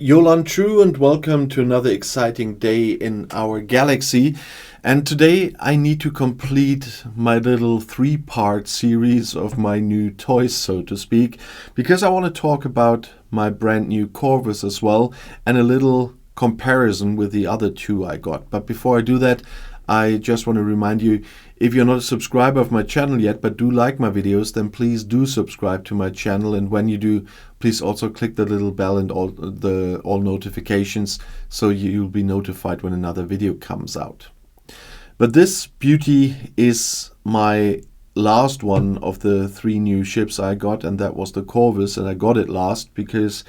Yolan True, and welcome to another exciting day in our galaxy. And today I need to complete my little three-part series of my new toys, so to speak, because I want to talk about my brand new Corvus as well, and a little comparison with the other two I got. But before I do that, I just want to remind you, if you're not a subscriber of my channel yet, but do like my videos, then please do subscribe to my channel. And when you do, please also click the little bell and all notifications, so you'll be notified when another video comes out. But this beauty is my last one of the three new ships I got, and that was the Corvus, and I got it last because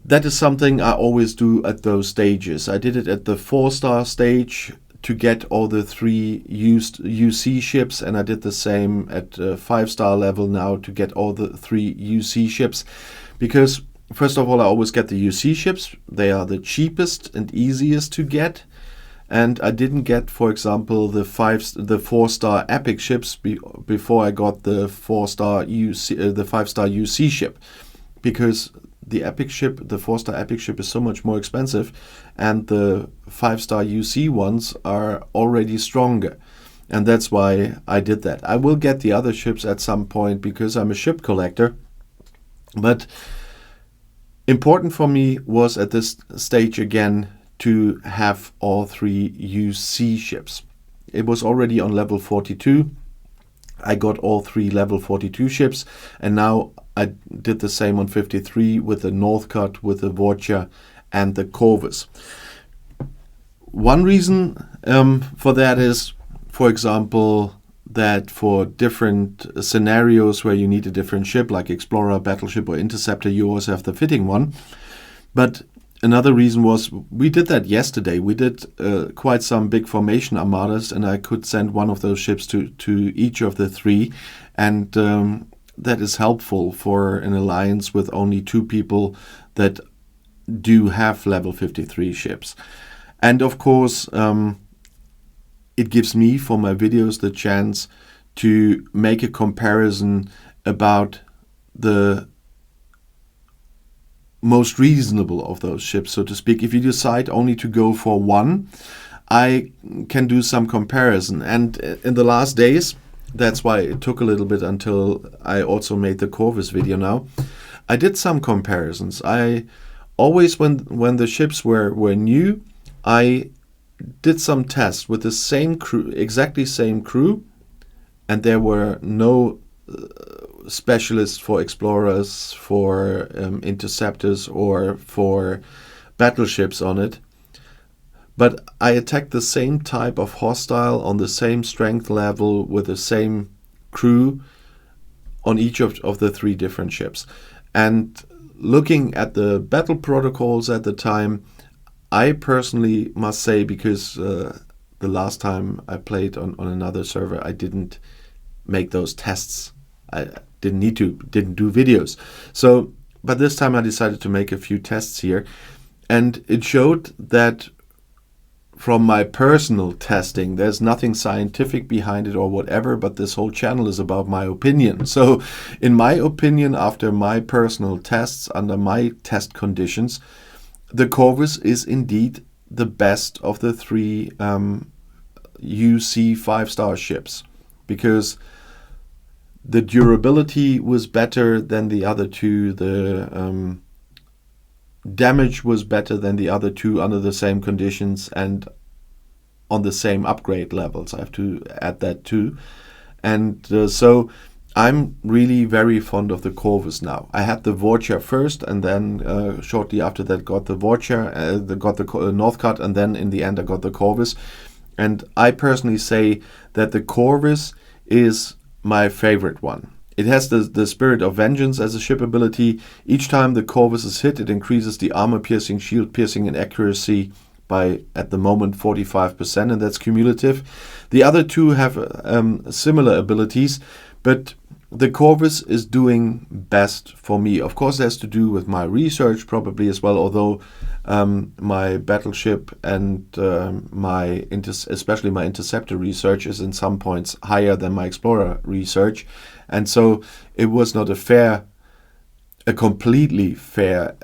that is something I always do at those stages. I did it at the 4-star stage to get all the three used UC ships, and I did the same at 5-star level now to get all the three UC ships, because first of all I always get the UC ships. They are the cheapest and easiest to get, and I didn't get, for example, the 4-star epic ships before I got the 4-star UC, the 5-star UC ship, because the epic ship, the 4-star epic ship, is so much more expensive, and the 5-star UC ones are already stronger, and that's why I did that. I will get the other ships at some point because I'm a ship collector, but important for me was at this stage again to have all three UC ships. It was already on level 42. I got all three level 42 ships, and now I did the same on 53 with the Northcut, with the Vorcha and the Corvus. One reason for that is, for example, that for different scenarios where you need a different ship, like Explorer, Battleship or Interceptor, you always have the fitting one. But another reason was, we did that yesterday. We did quite some big formation armadas, and I could send one of those ships to each of the three, and that is helpful for an alliance with only two people that do have level 53 ships. And of course, it gives me, for my videos, the chance to make a comparison about the most reasonable of those ships, so to speak. If you decide only to go for one, I can do some comparison. And in the last days, that's why it took a little bit until I also made the Corvus video now, I did some comparisons. I always, when the ships were new, I did some tests with the same crew, exactly same crew, and there were no specialists for explorers, for interceptors or for battleships on it. But I attacked the same type of hostile on the same strength level with the same crew on each of the three different ships. And looking at the battle protocols at the time, I personally must say, because the last time I played on another server, I didn't make those tests. I didn't do videos. So, but this time I decided to make a few tests here, and it showed that from my personal testing, there's nothing scientific behind it or whatever, but this whole channel is about my opinion. So in my opinion, after my personal tests, under my test conditions, the Corvus is indeed the best of the three UC 5-star ships, because the durability was better than the other two, the damage was better than the other two under the same conditions and on the same upgrade levels. I have to add that too. And so I'm really very fond of the Corvus now. I had the Vorcha first, and then shortly after that got the Vorcha, got the Northcut, and then in the end I got the Corvus. And I personally say that the Corvus is my favorite one. It has the Spirit of Vengeance as a ship ability. Each time the Corvus is hit, it increases the armor piercing, shield piercing, and accuracy by, at the moment, 45%, and that's cumulative. The other two have similar abilities, but the Corvus is doing best for me. Of course, it has to do with my research probably as well, although my battleship and especially my interceptor research is in some points higher than my explorer research. And so it was not a fair a completely fair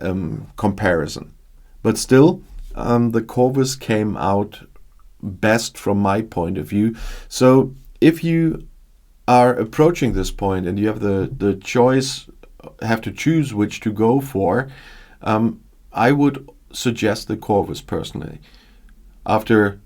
comparison. But still, the Corvus came out best from my point of view. So if you are approaching this point and you have the choice, have to choose which to go for, I would suggest the Corvus personally. After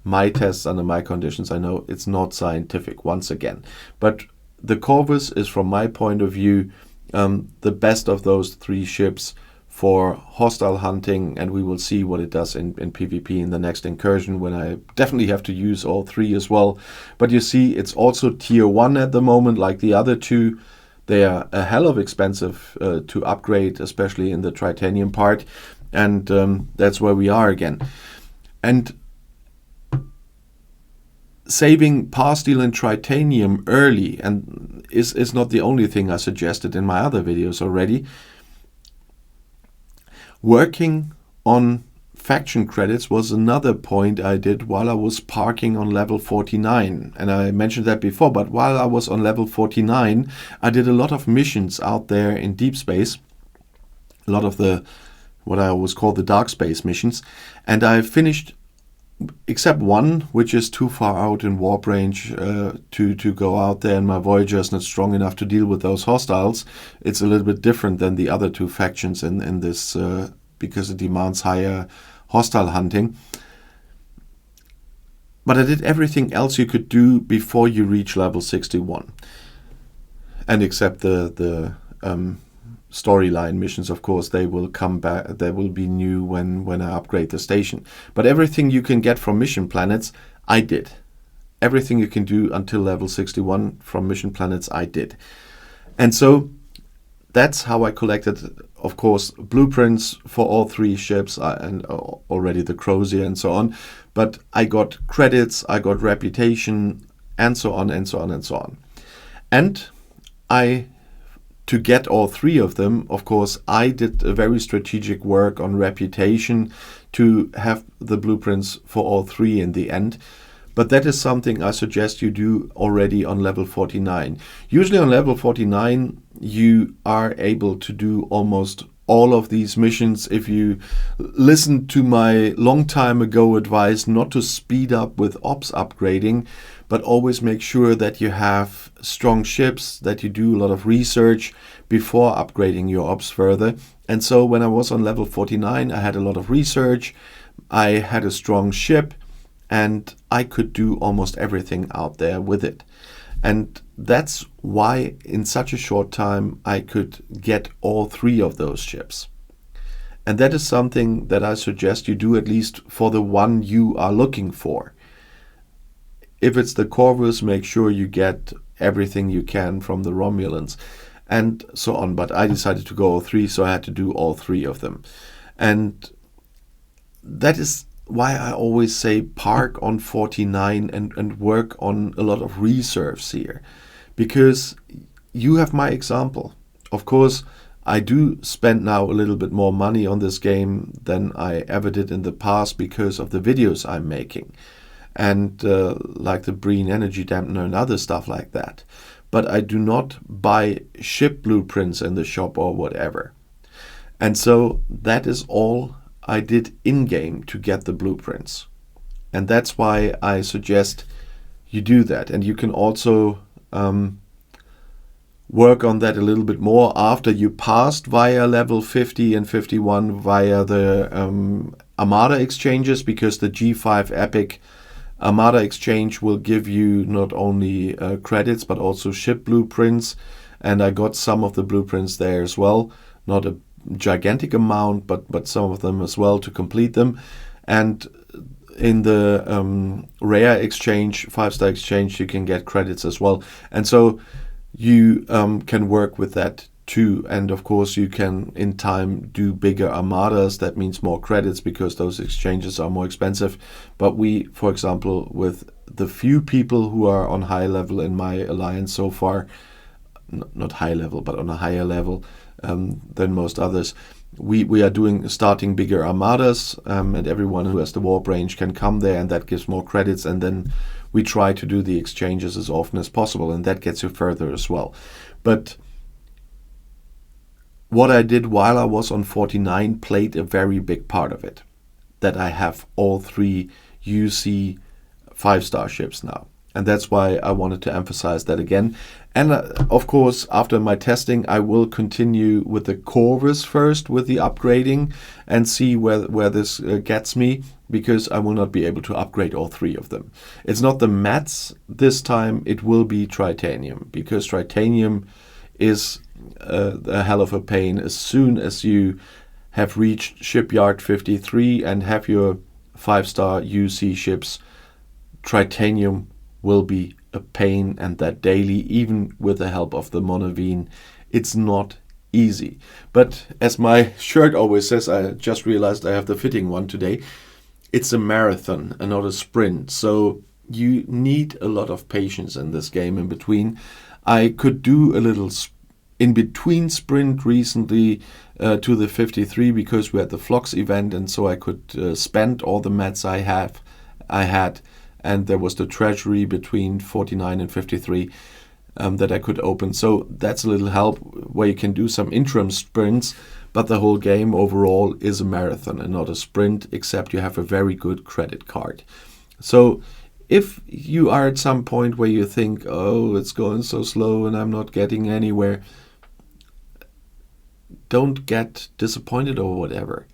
my tests under my conditions, I know it's not scientific once again, but the Corvus is, from my point of view, the best of those three ships for hostile hunting, and we will see what it does in PvP in the next incursion, when I definitely have to use all three as well. But you see, it's also tier 1 at the moment, like the other two. They are a hell of expensive to upgrade, especially in the titanium part, and that's where we are again. And saving power steel and titanium early and is not the only thing I suggested in my other videos already. Working on faction credits was another point I did while I was parking on level 49. And I mentioned that before, but while I was on level 49, I did a lot of missions out there in deep space. A lot of the, what I always call the dark space missions. And I finished, except one, which is too far out in warp range to go out there, and my Voyager is not strong enough to deal with those hostiles. It's a little bit different than the other two factions in this, because it demands higher hostile hunting. But I did everything else you could do before you reach level 61. And except the storyline missions, of course, they will come back. They will be new when I upgrade the station. But everything you can get from mission planets, I did. Everything you can do until level 61 from mission planets, I did. And so that's how I collected, of course, blueprints for all three ships and already the Crozier and so on. But I got credits, I got reputation, and so on and so on and so on. And to get all three of them, of course, I did a very strategic work on reputation to have the blueprints for all three in the end. But that is something I suggest you do already on level 49. Usually on level 49, you are able to do almost all of these missions if you listen to my long time ago advice not to speed up with ops upgrading, but always make sure that you have strong ships, that you do a lot of research before upgrading your ops further. And so when I was on level 49, I had a lot of research, I had a strong ship, and I could do almost everything out there with it. And that's why in such a short time I could get all three of those ships. And that is something that I suggest you do, at least for the one you are looking for. If it's the Corvus, make sure you get everything you can from the Romulans and so on. But I decided to go all three, so I had to do all three of them. And that is why I always say park on 49 and work on a lot of reserves here. Because you have my example. Of course, I do spend now a little bit more money on this game than I ever did in the past because of the videos I'm making. And like the Breen Energy Dampener and other stuff like that. But I do not buy ship blueprints in the shop or whatever. And so that is all I did in-game to get the blueprints. And that's why I suggest you do that. And you can also work on that a little bit more after you passed via level 50 and 51 via the Armada exchanges, because the G5 Epic Armada exchange will give you not only credits but also ship blueprints. And I got some of the blueprints there as well. Not a gigantic amount, but some of them as well to complete them. And in the rare exchange, 5-star exchange, you can get credits as well. And so you can work with that too. And of course you can in time do bigger armadas. That means more credits because those exchanges are more expensive. But we, for example, with the few people who are on high level in my alliance so far, not high level, but on a higher level than most others, we are starting bigger armadas, and everyone who has the warp range can come there, and that gives more credits. And then we try to do the exchanges as often as possible, and that gets you further as well. But what I did while I was on 49 played a very big part of it, that I have all 3 UC 5-star ships now. And that's why I wanted to emphasize that again. And of course, after my testing, I will continue with the Corvus first with the upgrading and see where this gets me, because I will not be able to upgrade all 3 of them. It's not the mats this time, it will be Tritanium, because Tritanium is a hell of a pain. As soon as you have reached shipyard 53 and have your 5-star UC ships, Tritanium will be a pain, and that daily, even with the help of the Monovine, it's not easy. But as my shirt always says, I just realized I have the fitting one today, it's a marathon and not a sprint. So you need a lot of patience in this game in between. I could do a little in-between sprint recently to the 53 because we had the Flux event, and so I could spend all the mats I had, and there was the treasury between 49 and 53 that I could open. So that's a little help where you can do some interim sprints, but the whole game overall is a marathon and not a sprint, except you have a very good credit card. So if you are at some point where you think, oh, it's going so slow and I'm not getting anywhere, don't get disappointed or whatever.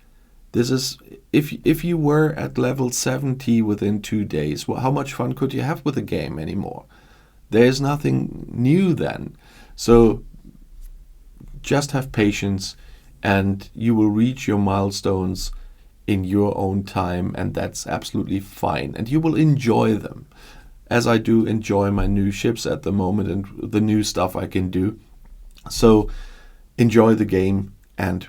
This is, if you were at level 70 within 2 days, well, how much fun could you have with the game anymore? There's nothing new then. So just have patience and you will reach your milestones in your own time, and that's absolutely fine. And you will enjoy them, as I do enjoy my new ships at the moment and the new stuff I can do. So enjoy the game and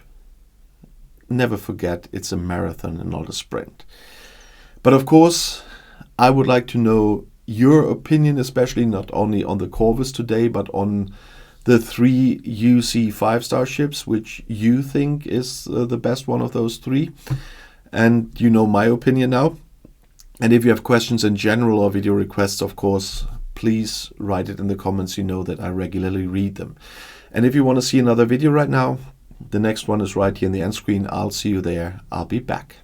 never forget it's a marathon and not a sprint. But of course, I would like to know your opinion, especially not only on the Corvus today, but on the 3 UC 5-star ships, which you think is the best one of those 3. And you know my opinion now. And if you have questions in general or video requests, of course, please write it in the comments. You know that I regularly read them. And if you want to see another video right now, the next one is right here in the end screen. I'll see you there. I'll be back.